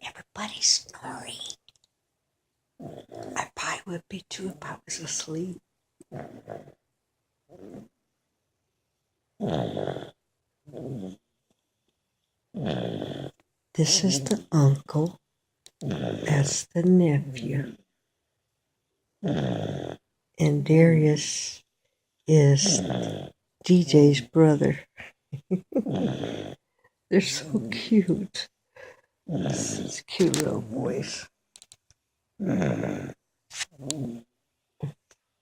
Everybody's snoring. I probably would be too if I was asleep. This is the uncle. That's the nephew. And Darius is DJ's brother. They're so cute. Such cute little boys. Look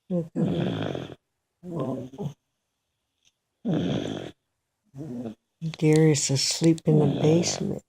at them. Darius is asleep in the basement.